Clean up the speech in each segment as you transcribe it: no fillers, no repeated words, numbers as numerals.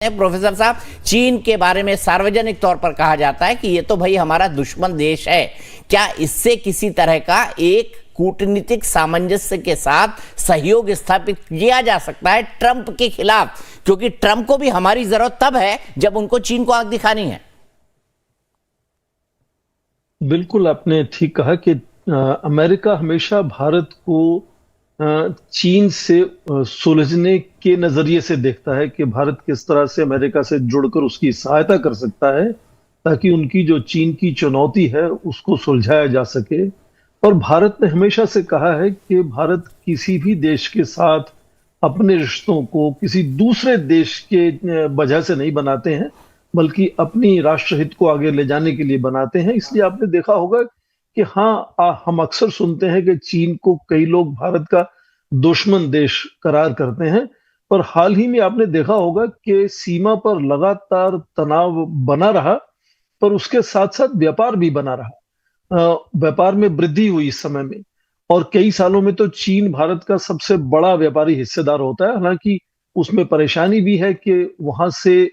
Professor साहब, चीन के बारे में सार्वजनिक तौर पर कहा जाता है कि ये तो भाई हमारा दुश्मन देश है। क्या इससे किसी तरह का एक कूटनीतिक सामंजस्य के साथ सहयोग स्थापित किया जा सकता है ट्रंप के खिलाफ? क्योंकि ट्रंप को भी हमारी जरूरत तब है जब उनको चीन को आग दिखानी है। बिल्कुल, आपने ठीक कहा कि अमेरिका हमेशा भारत को चीन से सुलझने के नजरिए से देखता है कि भारत किस तरह से अमेरिका से जुड़कर उसकी सहायता कर सकता है ताकि उनकी जो चीन की चुनौती है उसको सुलझाया जा सके। और भारत ने हमेशा से कहा है कि भारत किसी भी देश के साथ अपने रिश्तों को किसी दूसरे देश के वजह से नहीं बनाते हैं, बल्कि अपनी राष्ट्रहित को आगे ले जाने के लिए बनाते हैं। इसलिए आपने देखा होगा कि हम अक्सर सुनते हैं कि चीन को कई लोग भारत का दुश्मन देश करार करते हैं, पर हाल ही में आपने देखा होगा कि सीमा पर लगातार तनाव बना रहा, पर उसके साथ साथ व्यापार भी बना रहा। व्यापार में वृद्धि हुई इस समय में, और कई सालों में तो चीन भारत का सबसे बड़ा व्यापारी हिस्सेदार होता है। हालांकि उसमें परेशानी भी है कि वहां से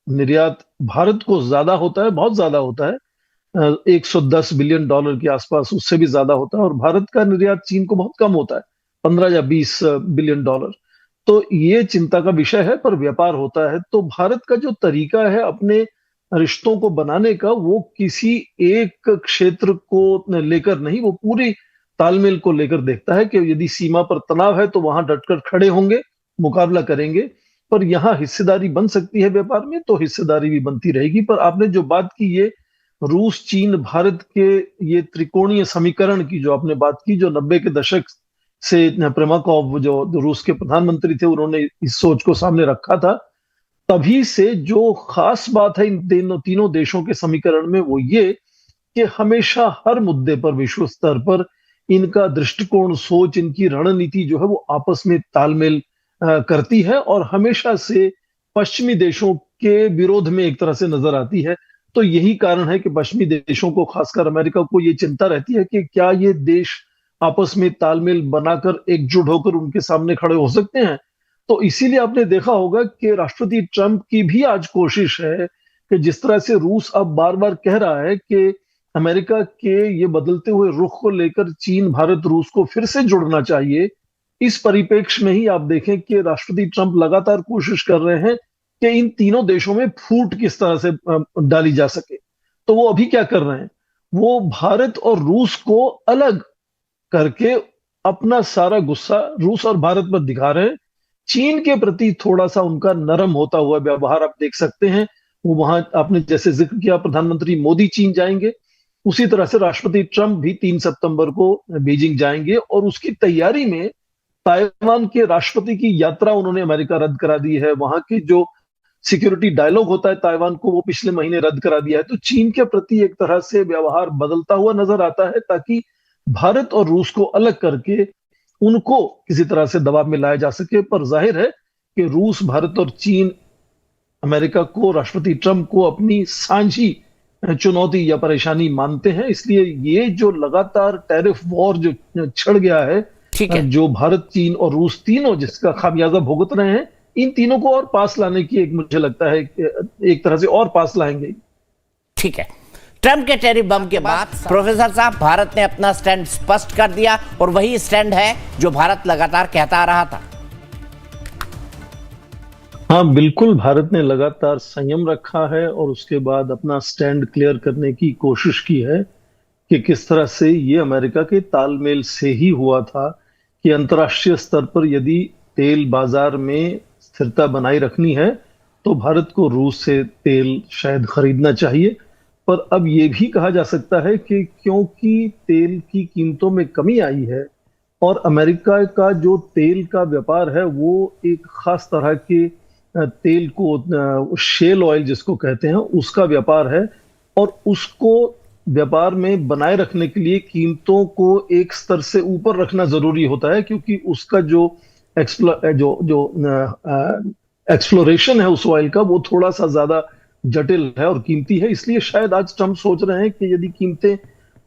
निर्यात भारत को ज्यादा होता है, बहुत ज्यादा होता है, 110 बिलियन डॉलर के आसपास, उससे भी ज्यादा होता है। और भारत का निर्यात चीन को बहुत कम होता है, 15 या 20 बिलियन डॉलर। तो ये चिंता का विषय है, पर व्यापार होता है। तो भारत का जो तरीका है अपने रिश्तों को बनाने का, वो किसी एक क्षेत्र को लेकर नहीं, वो पूरी तालमेल को लेकर देखता है कि यदि सीमा पर तनाव है तो वहां डटकर खड़े होंगे, मुकाबला करेंगे। पर यहाँ हिस्सेदारी बन सकती है व्यापार में, तो हिस्सेदारी भी बनती रहेगी। पर आपने जो बात की, ये रूस चीन भारत के ये त्रिकोणीय समीकरण की जो आपने बात की, जो 90 के दशक से प्रेमाकोव जो रूस के प्रधानमंत्री थे, उन्होंने इस सोच को सामने रखा था, तभी से जो खास बात है इन तीनों देशों के समीकरण में, वो ये कि हमेशा हर मुद्दे पर विश्व स्तर पर इनका दृष्टिकोण, सोच, इनकी रणनीति जो है वो आपस में तालमेल करती है, और हमेशा से पश्चिमी देशों के विरोध में एक तरह से नजर आती है। तो यही कारण है कि पश्चिमी देशों को, खासकर अमेरिका को, ये चिंता रहती है कि क्या ये देश आपस में तालमेल बनाकर एकजुट होकर उनके सामने खड़े हो सकते हैं। तो इसीलिए आपने देखा होगा कि राष्ट्रपति ट्रंप की भी आज कोशिश है कि जिस तरह से रूस अब बार बार कह रहा है कि अमेरिका के ये बदलते हुए रुख को लेकर चीन, भारत, रूस को फिर से जुड़ना चाहिए। इस परिप्रेक्ष्य में ही आप देखें कि राष्ट्रपति ट्रंप लगातार कोशिश कर रहे हैं कि इन तीनों देशों में फूट किस तरह से डाली जा सके। तो वो अभी क्या कर रहे हैं, वो भारत और रूस को अलग करके अपना सारा गुस्सा रूस और भारत पर दिखा रहे हैं। चीन के प्रति थोड़ा सा उनका नरम होता हुआ व्यवहार आप देख सकते हैं। वो वहां, आपने जैसे जिक्र किया, प्रधानमंत्री मोदी चीन जाएंगे, उसी तरह से राष्ट्रपति ट्रंप भी 3 सितंबर को बीजिंग जाएंगे। और उसकी तैयारी में ताइवान के राष्ट्रपति की यात्रा उन्होंने अमेरिका रद्द करा दी है। वहां की जो सिक्योरिटी डायलॉग होता है ताइवान को, वो पिछले महीने रद्द करा दिया है। तो चीन के प्रति एक तरह से व्यवहार बदलता हुआ नजर आता है, ताकि भारत और रूस को अलग करके उनको किसी तरह से दबाव में लाया जा सके। पर जाहिर है कि रूस, भारत और चीन अमेरिका को, राष्ट्रपति ट्रंप को अपनी साझी चुनौती या परेशानी मानते हैं। इसलिए ये जो लगातार टैरिफ वॉर जो छिड़ गया है, जो भारत, चीन और रूस तीनों जिसका खामियाजा भुगत रहे हैं, इन तीनों को और पास लाने की एक, मुझे लगता है एक तरह से और पास लाएंगे। ठीक है, ट्रंप के टैरिफ बम के बाद प्रोफेसर साहब, भारत ने अपना स्टैंड स्पष्ट कर दिया, और वही स्टैंड है जो भारत लगातार कहता आ रहा था। हाँ बिल्कुल, भारत ने लगातार संयम रखा है और उसके बाद अपना स्टैंड क्लियर करने की कोशिश की है कि किस तरह से ये अमेरिका के तालमेल से ही हुआ था कि अंतर्राष्ट्रीय स्तर पर यदि तेल बाजार में स्थिरता बनाए रखनी है तो भारत को रूस से तेल शायद खरीदना चाहिए। पर अब ये भी कहा जा सकता है कि क्योंकि तेल की कीमतों में कमी आई है और अमेरिका का जो तेल का व्यापार है वो एक खास तरह के तेल को, शेल ऑयल जिसको कहते हैं, उसका व्यापार है, और उसको व्यापार में बनाए रखने के लिए कीमतों को एक स्तर से ऊपर रखना जरूरी होता है, क्योंकि उसका जो एक्सप्लोरेशन है उस ऑयल का, वो थोड़ा सा ज्यादा जटिल है और कीमती है। इसलिए शायद आज ट्रंप सोच रहे हैं कि यदि कीमतें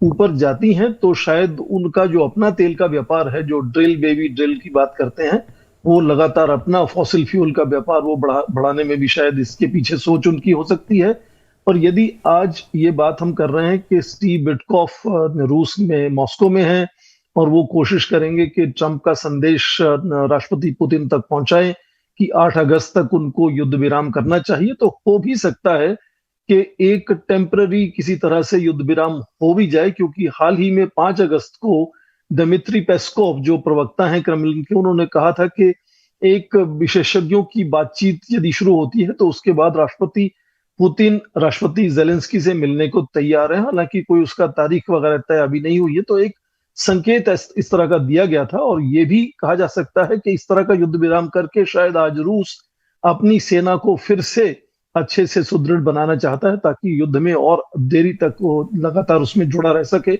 ऊपर जाती हैं तो शायद उनका जो अपना तेल का व्यापार है, जो ड्रिल बेबी ड्रिल की बात करते हैं, वो लगातार अपना फॉसिल फ्यूल का व्यापार वो बढ़ाने में भी शायद इसके पीछे सोच उनकी हो सकती है। और यदि आज ये बात हम कर रहे हैं कि स्टीव विटकॉफ रूस में मॉस्को में है और वो कोशिश करेंगे कि ट्रंप का संदेश राष्ट्रपति पुतिन तक पहुंचाएं कि 8 अगस्त तक उनको युद्ध विराम करना चाहिए, तो हो भी सकता है कि एक टेम्पररी किसी तरह से युद्ध विराम हो भी जाए, क्योंकि हाल ही में 5 अगस्त को दमित्री पेस्कोव जो प्रवक्ता हैं क्रेमलिन के, उन्होंने कहा था कि एक विशेषज्ञों की बातचीत यदि शुरू होती है तो उसके बाद राष्ट्रपति पुतिन राष्ट्रपति जेलेंस्की से मिलने को तैयार है। हालांकि कोई उसका तारीख वगैरह तय अभी नहीं हुई है, तो एक संकेत इस तरह का दिया गया था। और ये भी कहा जा सकता है कि इस तरह का युद्ध विराम करके शायद आज रूस अपनी सेना को फिर से अच्छे से सुदृढ़ बनाना चाहता है, ताकि युद्ध में और देरी तक वो लगातार उसमें जुड़ा रह सके।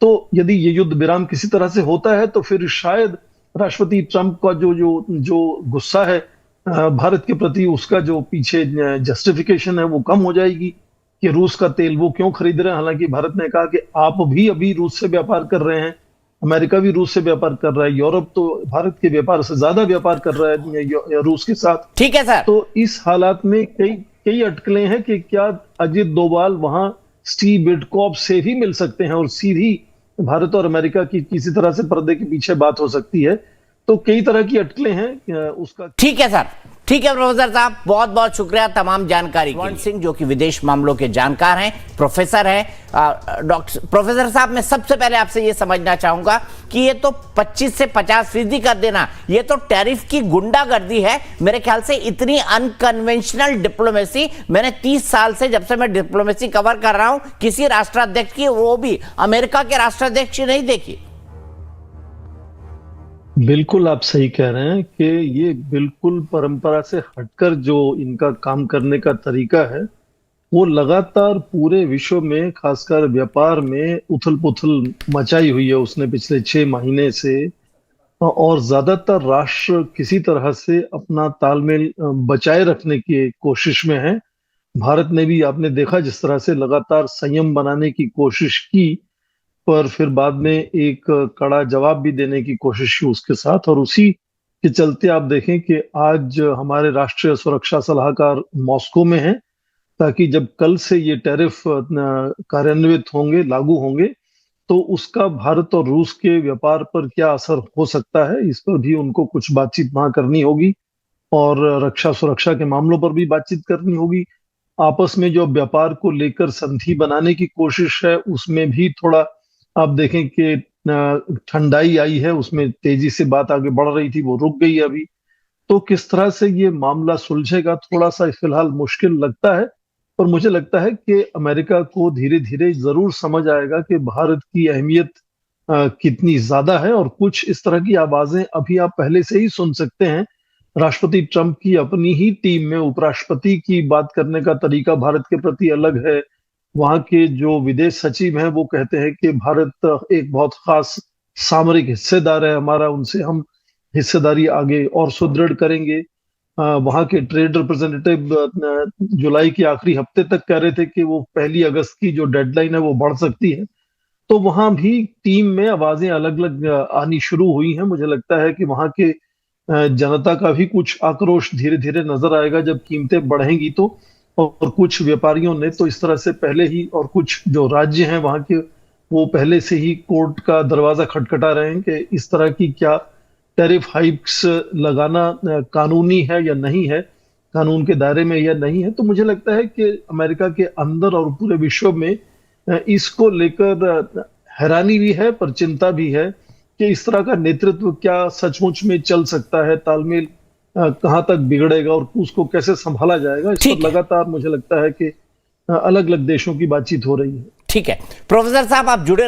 तो यदि ये युद्ध विराम किसी तरह से होता है तो फिर शायद राष्ट्रपति ट्रंप का जो गुस्सा है भारत के प्रति, उसका जो पीछे जस्टिफिकेशन है वो कम हो जाएगी कि रूस का तेल वो क्यों खरीद रहे हैं। हालांकि भारत ने कहा कि आप भी अभी रूस से व्यापार कर रहे हैं, अमेरिका भी रूस से व्यापार कर रहा है, यूरोप तो भारत के व्यापार से ज्यादा व्यापार कर रहा है रूस के साथ। ठीक है सर। तो इस हालात में कई अटकलें हैं कि क्या अजित डोभाल वहां स्टीव विटकॉफ से भी मिल सकते हैं और सीधी भारत और अमेरिका की किसी तरह से पर्दे के पीछे बात हो सकती है। तो कई तरह की अटकलें हैं उसका। ठीक है सर, ठीक है प्रोफेसर साहब, बहुत बहुत शुक्रिया तमाम जानकारी। कुलवंत सिंह जो कि विदेश मामलों के जानकार हैं, प्रोफेसर हैं। डॉक्टर प्रोफेसर साहब, मैं सबसे पहले आपसे ये समझना चाहूंगा कि ये तो 25 से 50% कर देना, ये तो टैरिफ की गुंडागर्दी है। मेरे ख्याल से इतनी अनकन्वेंशनल डिप्लोमेसी मैंने 30 साल से, जब से मैं डिप्लोमेसी कवर कर रहा हूं, किसी राष्ट्राध्यक्ष की, वो भी अमेरिका के राष्ट्राध्यक्ष की नहीं देखी। बिल्कुल आप सही कह रहे हैं कि ये बिल्कुल परंपरा से हटकर जो इनका काम करने का तरीका है, वो लगातार पूरे विश्व में खासकर व्यापार में उथल पुथल मचाई हुई है उसने पिछले 6 महीने से। और ज्यादातर राष्ट्र किसी तरह से अपना तालमेल बचाए रखने की कोशिश में है। भारत ने भी, आपने देखा, जिस तरह से लगातार संयम बनाने की कोशिश की, पर फिर बाद में एक कड़ा जवाब भी देने की कोशिश की उसके साथ। और उसी के चलते आप देखें कि आज हमारे राष्ट्रीय सुरक्षा सलाहकार मॉस्को में हैं, ताकि जब कल से ये टैरिफ कार्यान्वित होंगे, लागू होंगे, तो उसका भारत और रूस के व्यापार पर क्या असर हो सकता है, इस पर भी उनको कुछ बातचीत वहां करनी होगी। और रक्षा सुरक्षा के मामलों पर भी बातचीत करनी होगी। आपस में जो व्यापार को लेकर संधि बनाने की कोशिश है, उसमें भी थोड़ा आप देखें कि ठंडाई आई है, उसमें तेजी से बात आगे बढ़ रही थी, वो रुक गई अभी। तो किस तरह से ये मामला सुलझेगा, थोड़ा सा फिलहाल मुश्किल लगता है। पर मुझे लगता है कि अमेरिका को धीरे धीरे जरूर समझ आएगा कि भारत की अहमियत कितनी ज्यादा है। और कुछ इस तरह की आवाजें अभी आप पहले से ही सुन सकते हैं। राष्ट्रपति ट्रंप की अपनी ही टीम में उपराष्ट्रपति की बात करने का तरीका भारत के प्रति अलग है। वहां के जो विदेश सचिव हैं वो कहते हैं कि भारत एक बहुत खास सामरिक हिस्सेदार है हमारा, उनसे हम हिस्सेदारी आगे और सुदृढ़ करेंगे। वहां के ट्रेड रिप्रेजेंटेटिव जुलाई के आखिरी हफ्ते तक कह रहे थे कि वो 1 अगस्त की जो डेडलाइन है वो बढ़ सकती है। तो वहां भी टीम में आवाजें अलग अलग आनी शुरू हुई हैं। मुझे लगता है कि वहां के जनता का भी कुछ आक्रोश धीरे धीरे नजर आएगा जब कीमतें बढ़ेंगी तो। और कुछ व्यापारियों ने तो इस तरह से पहले ही, और कुछ जो राज्य हैं वहां के, वो पहले से ही कोर्ट का दरवाजा खटखटा रहे हैं कि इस तरह की क्या टैरिफ हाइक्स लगाना कानूनी है या नहीं है, कानून के दायरे में या नहीं है। तो मुझे लगता है कि अमेरिका के अंदर और पूरे विश्व में इसको लेकर हैरानी भी है, पर चिंता भी है कि इस तरह का नेतृत्व क्या सचमुच में चल सकता है, तालमेल कहां तक बिगड़ेगा और उसको कैसे संभाला जाएगा। इस पर लगातार मुझे लगता है कि अलग अलग देशों की बातचीत हो रही है। ठीक है प्रोफेसर साहब, आप जुड़े